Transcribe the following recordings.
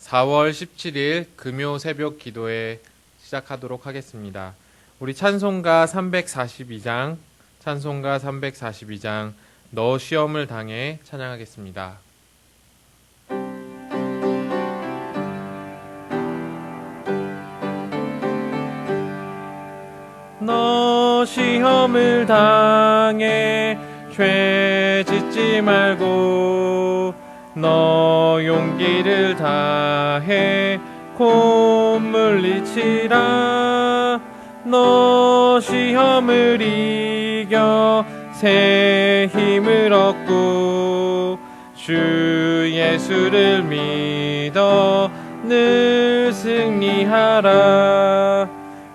4월 17일 금요 새벽 기도회 시작하도록 하겠습니다. 우리 찬송가 342장, 너 시험을 당해 찬양하겠습니다. 너 시험을 당해 죄 짓지 말고 너 용기를 다해 곧 물리치라. 너 시험을 이겨 새 힘을 얻고 주 예수를 믿어 늘 승리하라.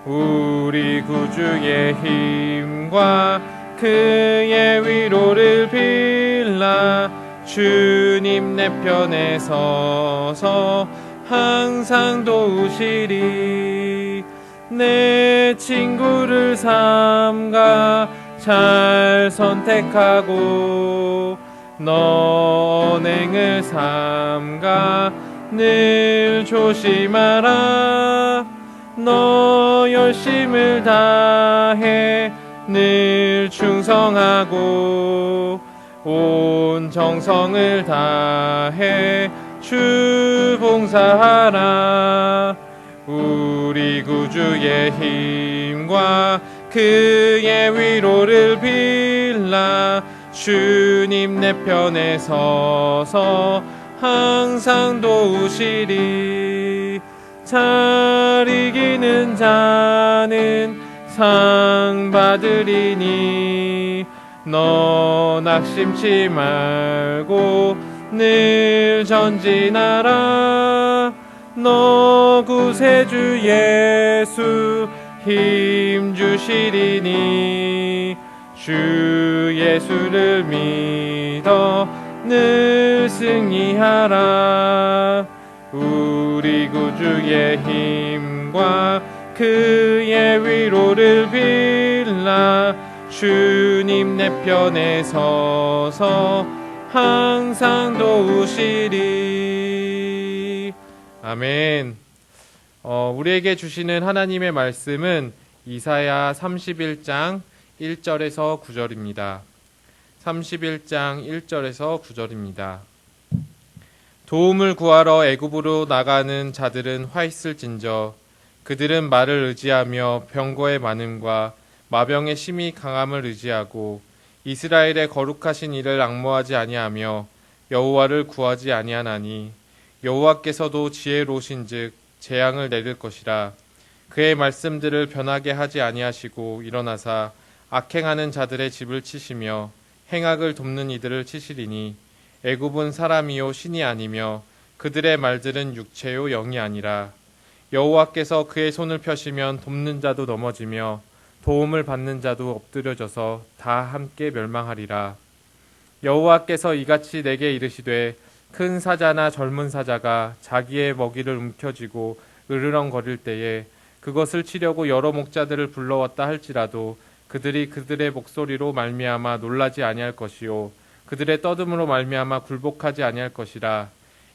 우리 구주의 힘과 그의 위로를 빌라. 주님 내 편에 서서 항상 도우시리. 내 친구를 삼가 잘 선택하고 너 언행을 삼가 늘 조심하라. 너 열심을 다해 늘 충성하고 온 정성을 다해 주 봉사하라. 우리 구주의 힘과 그의 위로를 빌라. 주님 내 편에 서서 항상 도우시리. 잘 이기는 자는 상 받으리니 너 낙심치 말고 늘 전진하라. 너 구세주 예수 힘 주시리니 주 예수를 믿어 늘 승리하라. 우리 구주의 힘과 그의 위로를 빌라. 주님 내 편에 서서 항상 도우시리. 아멘. 우리에게 주시는 하나님의 말씀은 이사야 31장 1절에서 9절입니다. 31장 1절에서 9절입니다. 도움을 구하러 애굽으로 나가는 자들은 화 있을진저. 그들은 말을 의지하며 병거의 많음과 마병의 심히 강함을 의지하고 이스라엘의 거룩하신 이를 앙모하지 아니하며 여호와를 구하지 아니하나니 여호와께서도 지혜로우신즉 재앙을 내릴 것이라. 그의 말씀들을 변하게 하지 아니하시고 일어나사 악행하는 자들의 집을 치시며 행악을 돕는 이들을 치시리니 애굽은 사람이요 신이 아니며 그들의 말들은 육체요 영이 아니라. 여호와께서 그의 손을 펴시면 돕는 자도 넘어지며 도움을 받는 자도 엎드려져서 다 함께 멸망하리라. 여호와께서 이같이 내게 이르시되 큰 사자나 젊은 사자가 자기의 먹이를 움켜쥐고 으르렁거릴 때에 그것을 치려고 여러 목자들을 불러왔다 할지라도 그들이 그들의 목소리로 말미암아 놀라지 아니할 것이요 그들의 떠듬으로 말미암아 굴복하지 아니할 것이라.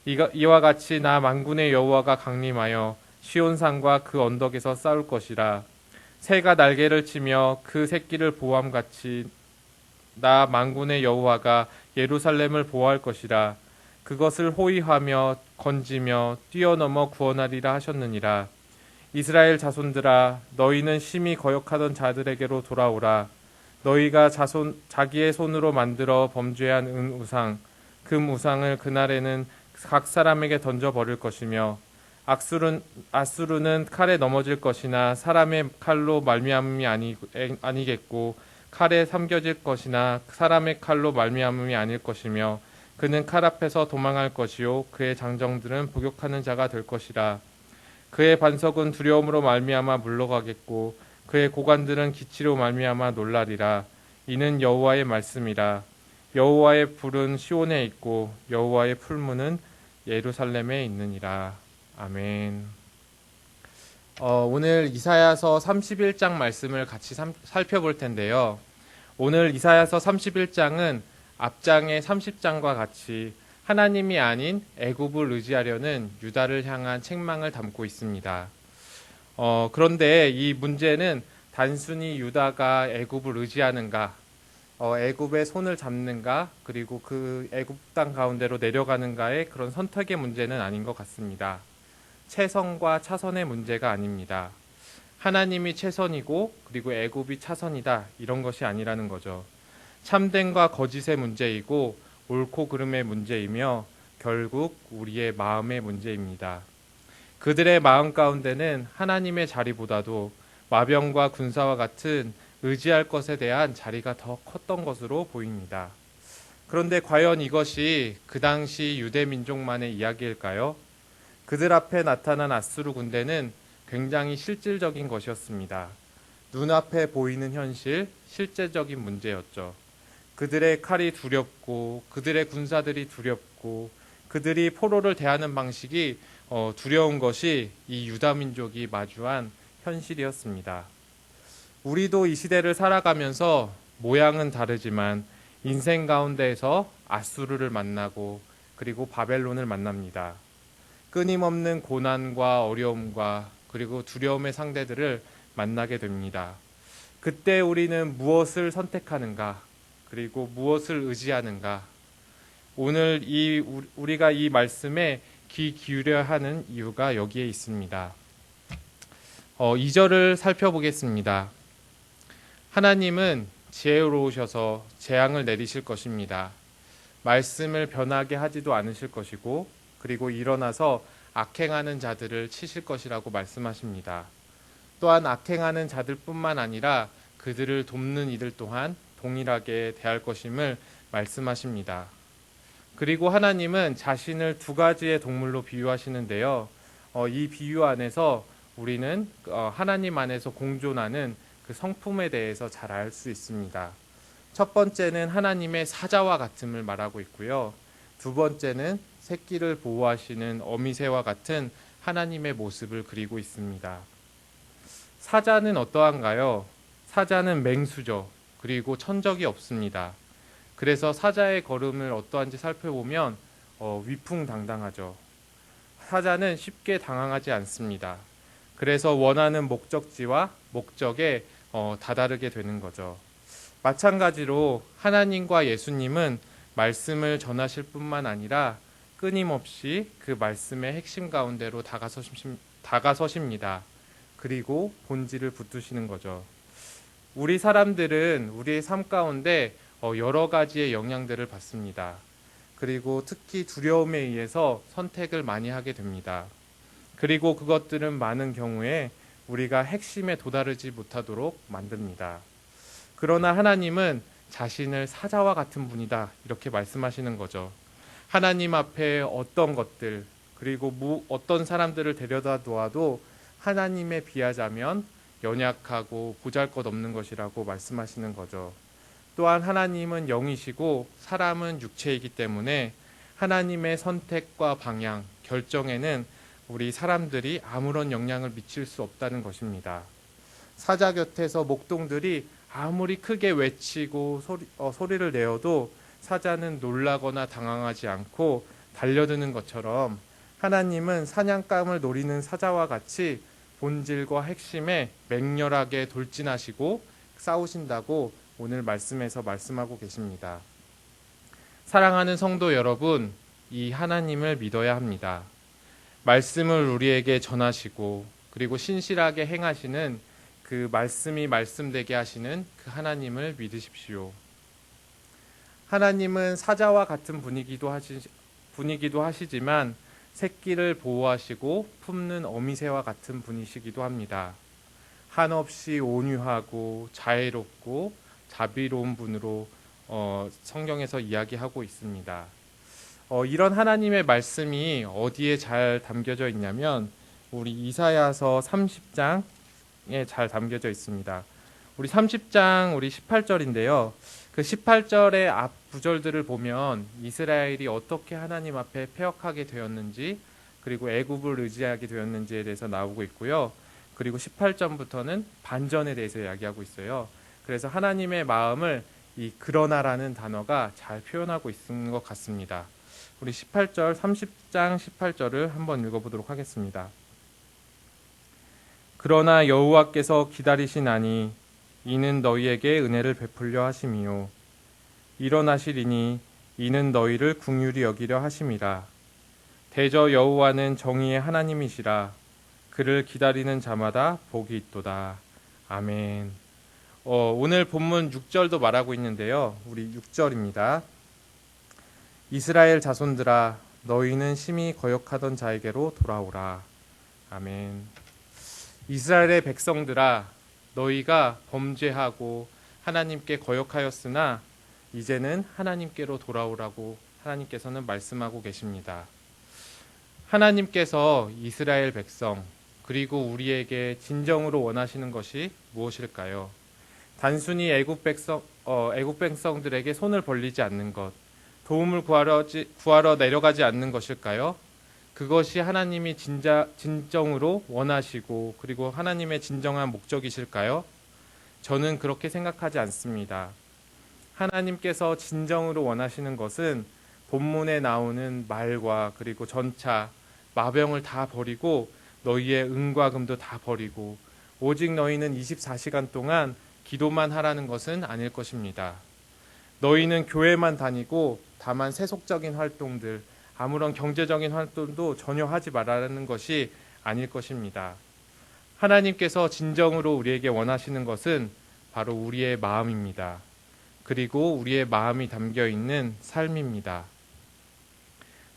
이와 같이 나 만군의 여호와가 강림하여 시온산과 그 언덕에서 싸울 것이라. 새가 날개를 치며 그 새끼를 보호함같이 나 만군의 여호와가 예루살렘을 보호할 것이라. 그것을 호위하며 건지며 뛰어넘어 구원하리라 하셨느니라. 이스라엘 자손들아, 너희는 심히 거역하던 자들에게로 돌아오라. 너희가 자기의 손으로 만들어 범죄한 은우상, 금 우상을 그날에는 각 사람에게 던져버릴 것이며 아수르는 칼에 넘어질 것이나 사람의 칼로 말미암음이 아니겠고 칼에 삼겨질 것이나 사람의 칼로 말미암음이 아닐 것이며 그는 칼 앞에서 도망할 것이요 그의 장정들은 복역하는 자가 될 것이라. 그의 반석은 두려움으로 말미암아 물러가겠고 그의 고관들은 기치로 말미암아 놀라리라. 이는 여호와의 말씀이라. 여호와의 불은 시온에 있고 여호와의 풀무는 예루살렘에 있느니라. 아멘. 오늘 이사야서 31장 말씀을 같이 살펴볼 텐데요. 오늘 이사야서 31장은 앞장의 30장과 같이 하나님이 아닌 애굽을 의지하려는 유다를 향한 책망을 담고 있습니다. 그런데 이 문제는 단순히 유다가 애굽을 의지하는가, 애굽의 손을 잡는가, 그리고 그 애굽 땅 가운데로 내려가는가의 그런 선택의 문제는 아닌 것 같습니다. 채선과 차선의 문제가 아닙니다. 하나님이 채선이고 그리고 애굽이 차선이다, 이런 것이 아니라는 거죠. 참됨과 거짓의 문제이고 옳고 그름의 문제이며 결국 우리의 마음의 문제입니다. 그들의 마음 가운데는 하나님의 자리보다도 마병과 군사와 같은 의지할 것에 대한 자리가 더 컸던 것으로 보입니다. 그런데 과연 이것이 그 당시 유대 민족만의 이야기일까요? 그들 앞에 나타난 아수르 군대는 굉장히 실질적인 것이었습니다. 눈앞에 보이는 현실, 실제적인 문제였죠. 그들의 칼이 두렵고 그들의 군사들이 두렵고 그들이 포로를 대하는 방식이 두려운 것이 이 유다 민족이 마주한 현실이었습니다. 우리도 이 시대를 살아가면서 모양은 다르지만 인생 가운데에서 아수르를 만나고 그리고 바벨론을 만납니다. 끊임없는 고난과 어려움과 그리고 두려움의 상대들을 만나게 됩니다. 그때 우리는 무엇을 선택하는가, 그리고 무엇을 의지하는가. 오늘 우리가 이 말씀에 귀 기울여야 하는 이유가 여기에 있습니다. 2절을 살펴보겠습니다. 하나님은 지혜로우셔서 재앙을 내리실 것입니다. 말씀을 변하게 하지도 않으실 것이고 그리고 일어나서 악행하는 자들을 치실 것이라고 말씀하십니다. 또한 악행하는 자들뿐만 아니라 그들을 돕는 이들 또한 동일하게 대할 것임을 말씀하십니다. 그리고 하나님은 자신을 두 가지의 동물로 비유하시는데요. 이 비유 안에서 우리는 하나님 안에서 공존하는 그 성품에 대해서 잘 알 수 있습니다. 첫 번째는 하나님의 사자와 같음을 말하고 있고요. 두 번째는 새끼를 보호하시는 어미새와 같은 하나님의 모습을 그리고 있습니다. 사자는 어떠한가요? 사자는 맹수죠. 그리고 천적이 없습니다. 그래서 사자의 걸음을 어떠한지 살펴보면 위풍당당하죠. 사자는 쉽게 당황하지 않습니다. 그래서 원하는 목적지와 목적에 다다르게 되는 거죠. 마찬가지로 하나님과 예수님은 말씀을 전하실 뿐만 아니라 끊임없이 그 말씀의 핵심 가운데로 다가서십니다. 그리고 본질을 붙드시는 거죠. 우리 사람들은 우리의 삶 가운데 여러 가지의 영향들을 받습니다. 그리고 특히 두려움에 의해서 선택을 많이 하게 됩니다. 그리고 그것들은 많은 경우에 우리가 핵심에 도달하지 못하도록 만듭니다. 그러나 하나님은 자신을 사자와 같은 분이다, 이렇게 말씀하시는 거죠. 하나님 앞에 어떤 것들, 그리고 어떤 사람들을 데려다 놓아도 하나님에 비하자면 연약하고 보잘것없는 것이라고 말씀하시는 거죠. 또한 하나님은 영이시고 사람은 육체이기 때문에 하나님의 선택과 방향, 결정에는 우리 사람들이 아무런 영향을 미칠 수 없다는 것입니다. 사자 곁에서 목동들이 아무리 크게 외치고 소리를 내어도 사자는 놀라거나 당황하지 않고 달려드는 것처럼 하나님은 사냥감을 노리는 사자와 같이 본질과 핵심에 맹렬하게 돌진하시고 싸우신다고 오늘 말씀에서 말씀하고 계십니다. 사랑하는 성도 여러분, 이 하나님을 믿어야 합니다. 말씀을 우리에게 전하시고 그리고 신실하게 행하시는 그 말씀이 말씀되게 하시는 그 하나님을 믿으십시오. 하나님은 사자와 같은 분이기도 하시지만 새끼를 보호하시고 품는 어미새와 같은 분이시기도 합니다. 한없이 온유하고 자애롭고 자비로운 분으로 성경에서 이야기하고 있습니다. 이런 하나님의 말씀이 어디에 잘 담겨져 있냐면 우리 이사야서 30장에 잘 담겨져 있습니다. 우리 30장 우리 18절인데요. 그 18절의 앞 구절들을 보면 이스라엘이 어떻게 하나님 앞에 패역하게 되었는지 그리고 애굽을 의지하게 되었는지에 대해서 나오고 있고요. 그리고 18절부터는 반전에 대해서 이야기하고 있어요. 그래서 하나님의 마음을 이 그러나라는 단어가 잘 표현하고 있는 것 같습니다. 우리 18절, 30장 18절을 한번 읽어보도록 하겠습니다. 그러나 여호와께서 기다리시나니 이는 너희에게 은혜를 베풀려 하심이요 일어나시리니 이는 너희를 긍휼히 여기려 하심이라. 대저 여호와는 정의의 하나님이시라. 그를 기다리는 자마다 복이 있도다. 아멘. 오늘 본문 6절도 말하고 있는데요. 우리 6절입니다. 이스라엘 자손들아 너희는 심히 거역하던 자에게로 돌아오라. 아멘. 이스라엘의 백성들아 너희가 범죄하고 하나님께 거역하였으나 이제는 하나님께로 돌아오라고 하나님께서는 말씀하고 계십니다. 하나님께서 이스라엘 백성 그리고 우리에게 진정으로 원하시는 것이 무엇일까요? 단순히 애굽 백성들에게 손을 벌리지 않는 것, 도움을 구하러 내려가지 않는 것일까요? 그것이 하나님이 진정으로 원하시고 그리고 하나님의 진정한 목적이실까요? 저는 그렇게 생각하지 않습니다. 하나님께서 진정으로 원하시는 것은 본문에 나오는 말과 그리고 전차, 마병을 다 버리고 너희의 은과 금도 다 버리고 오직 너희는 24시간 동안 기도만 하라는 것은 아닐 것입니다. 너희는 교회만 다니고 다만 세속적인 활동들, 아무런 경제적인 활동도 전혀 하지 말라는 것이 아닐 것입니다. 하나님께서 진정으로 우리에게 원하시는 것은 바로 우리의 마음입니다. 그리고 우리의 마음이 담겨 있는 삶입니다.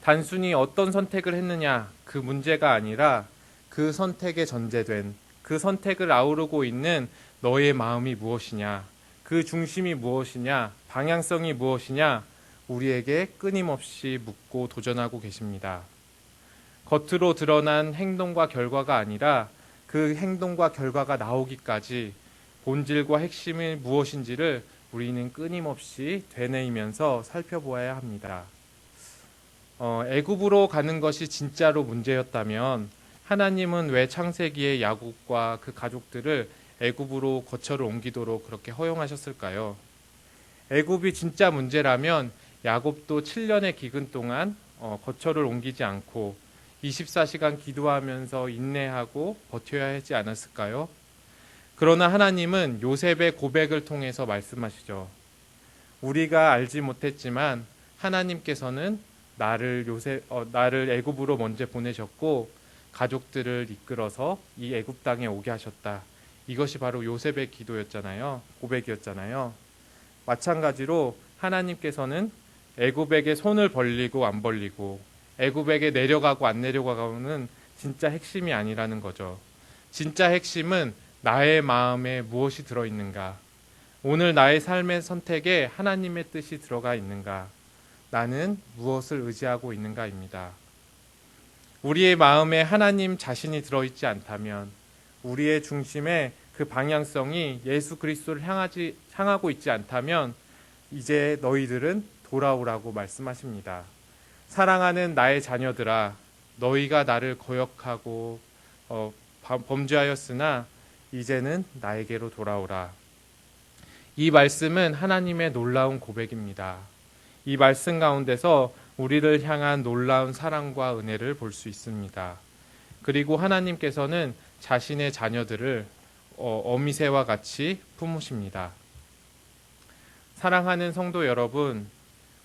단순히 어떤 선택을 했느냐 그 문제가 아니라 그 선택에 전제된 그 선택을 아우르고 있는 너의 마음이 무엇이냐, 그 중심이 무엇이냐, 방향성이 무엇이냐 우리에게 끊임없이 묻고 도전하고 계십니다. 겉으로 드러난 행동과 결과가 아니라 그 행동과 결과가 나오기까지 본질과 핵심이 무엇인지를 우리는 끊임없이 되뇌이면서 살펴보아야 합니다. 애굽으로 가는 것이 진짜로 문제였다면 하나님은 왜 창세기에 야곱과 그 가족들을 애굽으로 거처를 옮기도록 그렇게 허용하셨을까요? 애굽이 진짜 문제라면 야곱도 7년의 기근 동안 거처를 옮기지 않고 24시간 기도하면서 인내하고 버텨야 하지 않았을까요? 그러나 하나님은 요셉의 고백을 통해서 말씀하시죠. 우리가 알지 못했지만 하나님께서는 나를 애굽으로 먼저 보내셨고 가족들을 이끌어서 이 애굽 땅에 오게 하셨다. 이것이 바로 요셉의 기도였잖아요. 고백이었잖아요. 마찬가지로 하나님께서는 애굽에게 손을 벌리고 안 벌리고 애굽에게 내려가고 안 내려가고는 진짜 핵심이 아니라는 거죠. 진짜 핵심은 나의 마음에 무엇이 들어있는가? 오늘 나의 삶의 선택에 하나님의 뜻이 들어가 있는가? 나는 무엇을 의지하고 있는가입니다. 우리의 마음에 하나님 자신이 들어있지 않다면 우리의 중심에 그 방향성이 예수 그리스도를 향하고 있지 않다면 이제 너희들은 돌아오라고 말씀하십니다. 사랑하는 나의 자녀들아 너희가 나를 거역하고 범죄하였으나 이제는 나에게로 돌아오라. 이 말씀은 하나님의 놀라운 고백입니다. 이 말씀 가운데서 우리를 향한 놀라운 사랑과 은혜를 볼 수 있습니다. 그리고 하나님께서는 자신의 자녀들을 어미새와 같이 품으십니다. 사랑하는 성도 여러분,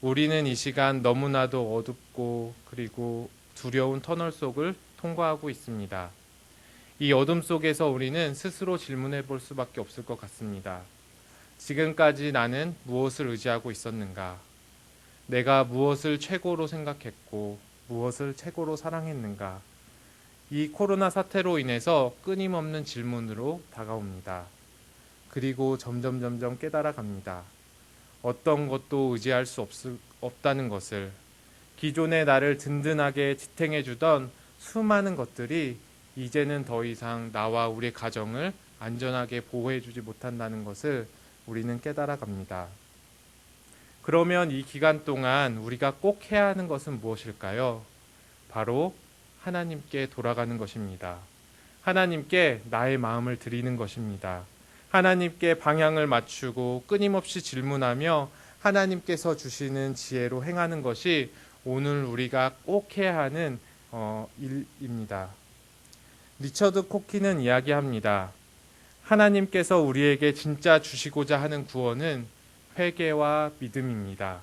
우리는 이 시간 너무나도 어둡고 그리고 두려운 터널 속을 통과하고 있습니다. 이 어둠 속에서 우리는 스스로 질문해 볼 수밖에 없을 것 같습니다. 지금까지 나는 무엇을 의지하고 있었는가? 내가 무엇을 최고로 생각했고 무엇을 최고로 사랑했는가? 이 코로나 사태로 인해서 끊임없는 질문으로 다가옵니다. 그리고 점점 깨달아 갑니다. 어떤 것도 의지할 수 없다는 것을, 기존에 나를 든든하게 지탱해 주던 수많은 것들이 이제는 더 이상 나와 우리 가정을 안전하게 보호해 주지 못한다는 것을 우리는 깨달아 갑니다. 그러면 이 기간 동안 우리가 꼭 해야 하는 것은 무엇일까요? 바로 하나님께 돌아가는 것입니다. 하나님께 나의 마음을 드리는 것입니다. 하나님께 방향을 맞추고 끊임없이 질문하며 하나님께서 주시는 지혜로 행하는 것이 오늘 우리가 꼭 해야 하는 일입니다. 리처드 코키는 이야기합니다. 하나님께서 우리에게 진짜 주시고자 하는 구원은 회개와 믿음입니다.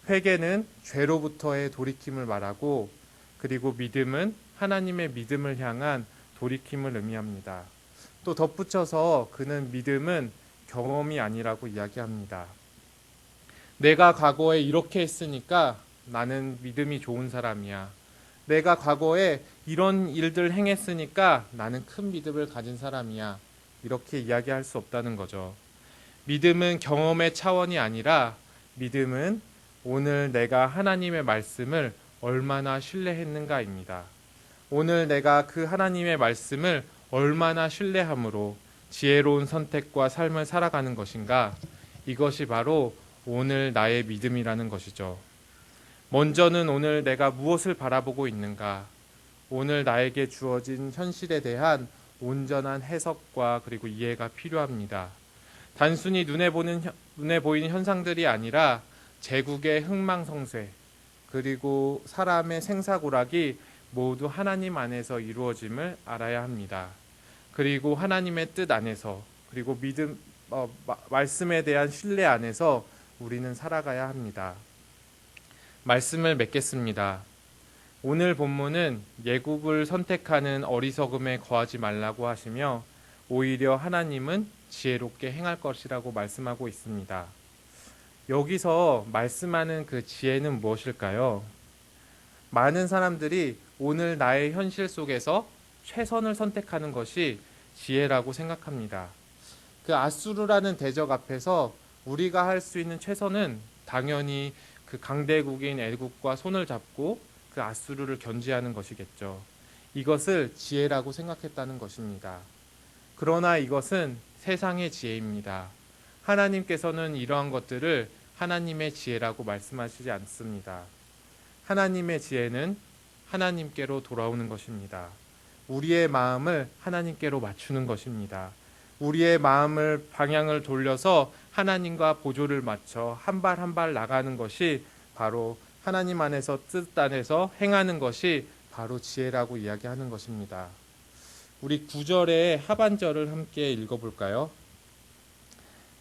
회개는 죄로부터의 돌이킴을 말하고, 그리고 믿음은 하나님의 믿음을 향한 돌이킴을 의미합니다. 또 덧붙여서 그는 믿음은 경험이 아니라고 이야기합니다. 내가 과거에 이렇게 했으니까 나는 믿음이 좋은 사람이야. 내가 과거에 이런 일들 행했으니까 나는 큰 믿음을 가진 사람이야. 이렇게 이야기할 수 없다는 거죠. 믿음은 경험의 차원이 아니라 믿음은 오늘 내가 하나님의 말씀을 얼마나 신뢰했는가입니다. 오늘 내가 그 하나님의 말씀을 얼마나 신뢰함으로 지혜로운 선택과 삶을 살아가는 것인가, 이것이 바로 오늘 나의 믿음이라는 것이죠. 먼저는 오늘 내가 무엇을 바라보고 있는가, 오늘 나에게 주어진 현실에 대한 온전한 해석과 그리고 이해가 필요합니다. 단순히 눈에 보이는 현상들이 아니라 제국의 흥망성쇠, 그리고 사람의 생사고락이 모두 하나님 안에서 이루어짐을 알아야 합니다. 그리고 하나님의 뜻 안에서, 그리고 말씀에 대한 신뢰 안에서 우리는 살아가야 합니다. 말씀을 맺겠습니다. 오늘 본문은 예국을 선택하는 어리석음에 거하지 말라고 하시며, 오히려 하나님은 지혜롭게 행할 것이라고 말씀하고 있습니다. 여기서 말씀하는 그 지혜는 무엇일까요? 많은 사람들이 오늘 나의 현실 속에서 최선을 선택하는 것이 지혜라고 생각합니다. 그 아수르라는 대적 앞에서 우리가 할 수 있는 최선은 당연히 그 강대국인 애국과 손을 잡고 그 아수르를 견제하는 것이겠죠. 이것을 지혜라고 생각했다는 것입니다. 그러나 이것은 세상의 지혜입니다. 하나님께서는 이러한 것들을 하나님의 지혜라고 말씀하시지 않습니다. 하나님의 지혜는 하나님께로 돌아오는 것입니다. 우리의 마음을 하나님께로 맞추는 것입니다. 우리의 마음을 방향을 돌려서 하나님과 보조를 맞춰 한 발 한 발 나가는 것이 바로 하나님 안에서 뜻 안에서 행하는 것이 바로 지혜라고 이야기하는 것입니다. 우리 9절의 하반절을 함께 읽어볼까요?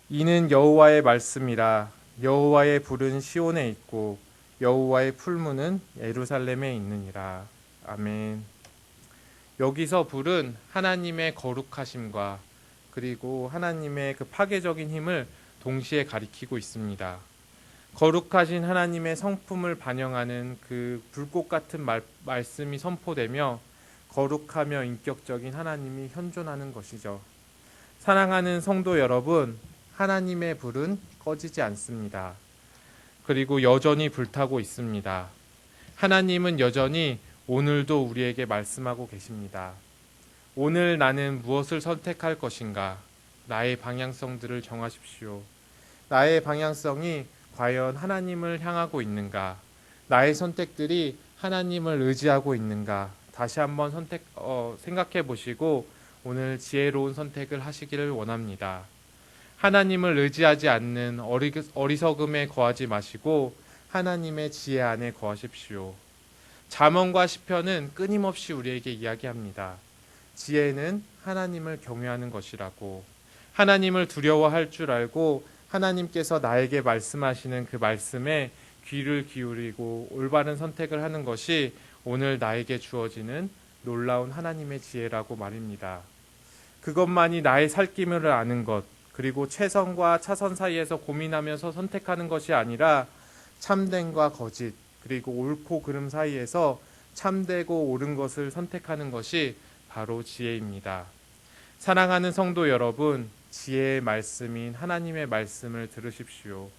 이는 여호와의 말씀이라. 여호와의 불은 시온에 있고 여호와의 풀무는 예루살렘에 있느니라. 아멘. 여기서 불은 하나님의 거룩하심과 그리고 하나님의 그 파괴적인 힘을 동시에 가리키고 있습니다. 거룩하신 하나님의 성품을 반영하는 그 불꽃 같은 말씀이 선포되며 거룩하며 인격적인 하나님이 현존하는 것이죠. 사랑하는 성도 여러분, 하나님의 불은 꺼지지 않습니다. 그리고 여전히 불타고 있습니다. 하나님은 여전히 오늘도 우리에게 말씀하고 계십니다. 오늘 나는 무엇을 선택할 것인가? 나의 방향성들을 정하십시오. 나의 방향성이 과연 하나님을 향하고 있는가? 나의 선택들이 하나님을 의지하고 있는가? 다시 한번 생각해 보시고 오늘 지혜로운 선택을 하시기를 원합니다. 하나님을 의지하지 않는 어리석음에 거하지 마시고 하나님의 지혜 안에 거하십시오. 잠언과 시편은 끊임없이 우리에게 이야기합니다. 지혜는 하나님을 경외하는 것이라고, 하나님을 두려워할 줄 알고 하나님께서 나에게 말씀하시는 그 말씀에 귀를 기울이고 올바른 선택을 하는 것이 오늘 나에게 주어지는 놀라운 하나님의 지혜라고 말입니다. 그것만이 나의 살김을 아는 것, 그리고 최선과 차선 사이에서 고민하면서 선택하는 것이 아니라 참됨과 거짓, 그리고 옳고 그름 사이에서 참되고 옳은 것을 선택하는 것이 바로 지혜입니다. 사랑하는 성도 여러분, 지혜의 말씀인 하나님의 말씀을 들으십시오.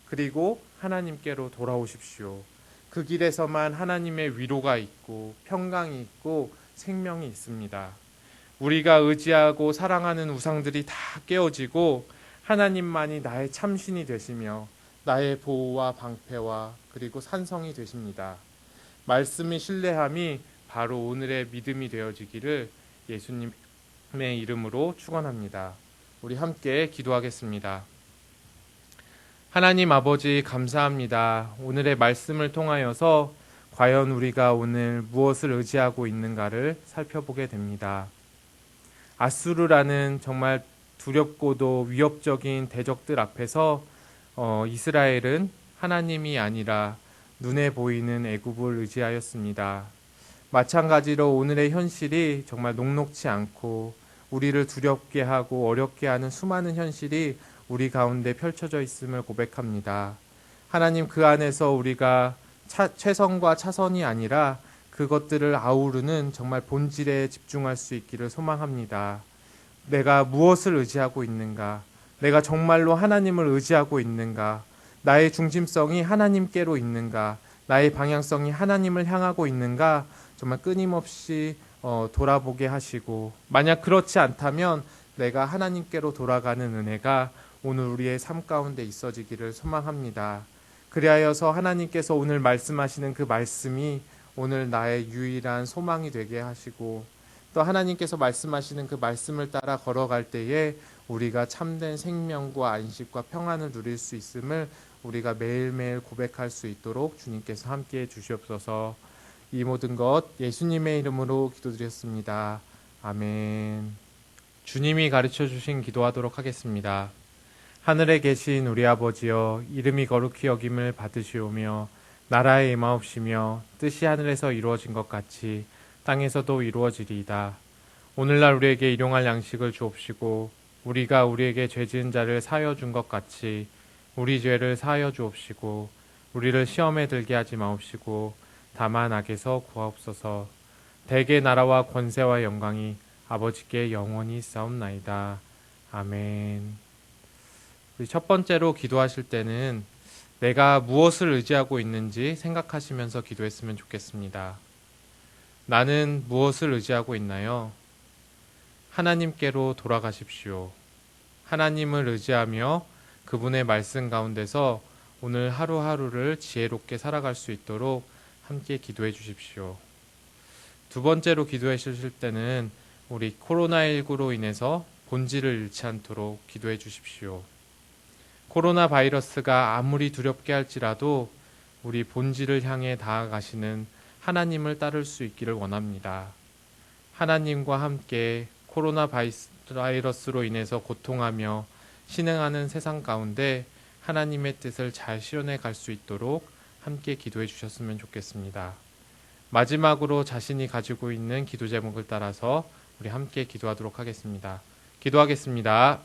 그리고 하나님께로 돌아오십시오. 그 길에서만 하나님의 위로가 있고 평강이 있고 생명이 있습니다. 우리가 의지하고 사랑하는 우상들이 다 깨어지고 하나님만이 나의 참신이 되시며 나의 보호와 방패와 그리고 산성이 되십니다. 말씀의 신뢰함이 바로 오늘의 믿음이 되어지기를 예수님의 이름으로 축원합니다. 우리 함께 기도하겠습니다. 하나님 아버지 감사합니다. 오늘의 말씀을 통하여서 과연 우리가 오늘 무엇을 의지하고 있는가를 살펴보게 됩니다. 아수르라는 정말 두렵고도 위협적인 대적들 앞에서 이스라엘은 하나님이 아니라 눈에 보이는 애굽을 의지하였습니다. 마찬가지로 오늘의 현실이 정말 녹록지 않고 우리를 두렵게 하고 어렵게 하는 수많은 현실이 우리 가운데 펼쳐져 있음을 고백합니다. 하나님, 그 안에서 우리가 최선과 차선이 아니라 그것들을 아우르는 정말 본질에 집중할 수 있기를 소망합니다. 내가 무엇을 의지하고 있는가? 내가 정말로 하나님을 의지하고 있는가? 나의 중심성이 하나님께로 있는가? 나의 방향성이 하나님을 향하고 있는가? 정말 끊임없이 돌아보게 하시고, 만약 그렇지 않다면 내가 하나님께로 돌아가는 은혜가 오늘 우리의 삶 가운데 있어지기를 소망합니다. 그리하여서 하나님께서 오늘 말씀하시는 그 말씀이 오늘 나의 유일한 소망이 되게 하시고, 또 하나님께서 말씀하시는 그 말씀을 따라 걸어갈 때에 우리가 참된 생명과 안식과 평안을 누릴 수 있음을 우리가 매일매일 고백할 수 있도록 주님께서 함께해 주시옵소서. 이 모든 것 예수님의 이름으로 기도드렸습니다. 아멘. 주님이 가르쳐 주신 기도하도록 하겠습니다. 하늘에 계신 우리 아버지여, 이름이 거룩히 여김을 받으시오며 나라의 임하옵시며 뜻이 하늘에서 이루어진 것 같이 땅에서도 이루어지리이다. 오늘날 우리에게 일용할 양식을 주옵시고 우리가 우리에게 죄 지은 자를 사하여 준 것 같이 우리 죄를 사하여 주옵시고 우리를 시험에 들게 하지 마옵시고 다만 악에서 구하옵소서. 대개 나라와 권세와 영광이 아버지께 영원히 있사옵나이다. 아멘. 우리 첫 번째로 기도하실 때는 내가 무엇을 의지하고 있는지 생각하시면서 기도했으면 좋겠습니다. 나는 무엇을 의지하고 있나요? 하나님께로 돌아가십시오. 하나님을 의지하며 그분의 말씀 가운데서 오늘 하루하루를 지혜롭게 살아갈 수 있도록 함께 기도해 주십시오. 두 번째로 기도해 주실 때는 우리 코로나19로 인해서 본질을 잃지 않도록 기도해 주십시오. 코로나 바이러스가 아무리 두렵게 할지라도 우리 본질을 향해 나아가시는 하나님을 따를 수 있기를 원합니다. 하나님과 함께 코로나 바이러스로 인해서 고통하며 신행하는 세상 가운데 하나님의 뜻을 잘 실현해 갈 수 있도록 함께 기도해 주셨으면 좋겠습니다. 마지막으로 자신이 가지고 있는 기도 제목을 따라서 우리 함께 기도하도록 하겠습니다. 기도하겠습니다.